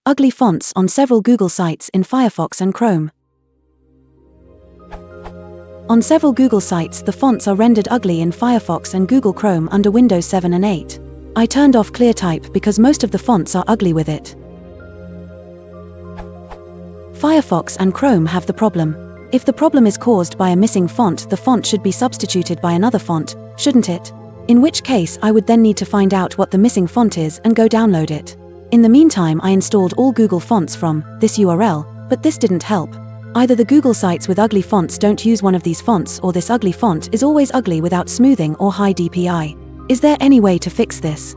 Ugly fonts on several Google sites in Firefox and Chrome. On several Google sites, the fonts are rendered ugly in Firefox and Google Chrome under Windows 7 and 8. I turned off ClearType because most of the fonts are ugly with it. Firefox and Chrome have the problem. If the problem is caused by a missing font, the font should be substituted by another font, shouldn't it? In which case, I would then need to find out what the missing font is and go download it. In the meantime, I installed all Google fonts from this URL, but this didn't help. Either the Google sites with ugly fonts don't use one of these fonts, or this ugly font is always ugly without smoothing or high DPI. Is there any way to fix this?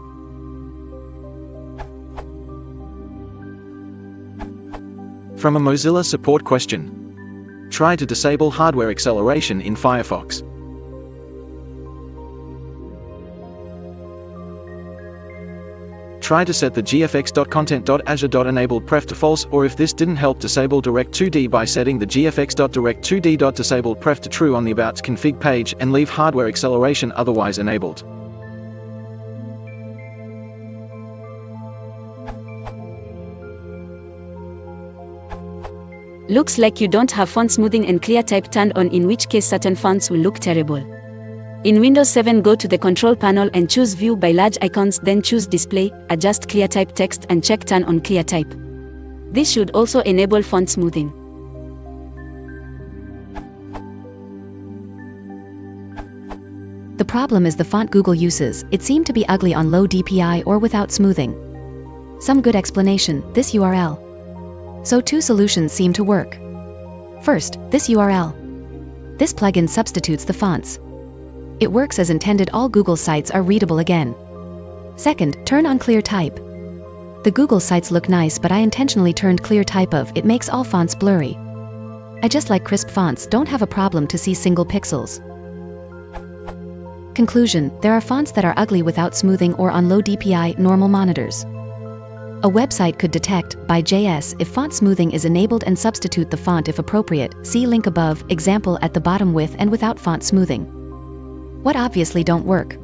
From a Mozilla support question. Try to disable hardware acceleration in Firefox. Try to set the gfx.content.azure.enabled pref to false, or if this didn't help, disable direct2d by setting the gfx.direct2d.disabled pref to true on the About config page, and leave hardware acceleration otherwise enabled. Looks like you don't have font smoothing and ClearType turned on, in which case certain fonts will look terrible. In Windows 7, go to the control panel and choose View by large icons, then choose Display, adjust ClearType text and check Turn on ClearType. This should also enable font smoothing. The problem is the font Google uses. It seemed to be ugly on low DPI or without smoothing. Some good explanation, this URL. So two solutions seem to work. First, this URL. This plugin substitutes the fonts. It works as intended, all Google sites are readable again. Second, turn on ClearType. The Google sites look nice, but I intentionally turned ClearType off. It makes all fonts blurry. I just like crisp fonts, don't have a problem to see single pixels. Conclusion, there are fonts that are ugly without smoothing or on low DPI normal monitors. A website could detect, by JS, if font smoothing is enabled and substitute the font if appropriate. See link above, example at the bottom with and without font smoothing. What obviously don't work?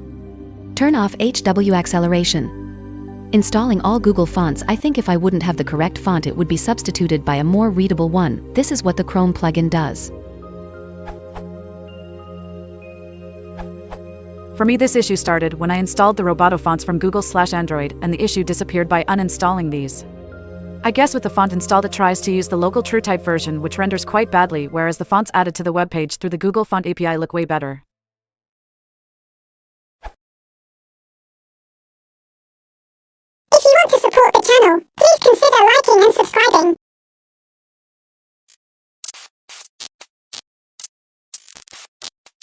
Turn off HW acceleration. Installing all Google fonts, I think if I wouldn't have the correct font it would be substituted by a more readable one. This is what the Chrome plugin does. For me, this issue started when I installed the Roboto fonts from Google/Android, and the issue disappeared by uninstalling these. I guess with the font installed it tries to use the local TrueType version, which renders quite badly, whereas the fonts added to the web page through the Google Font API look way better.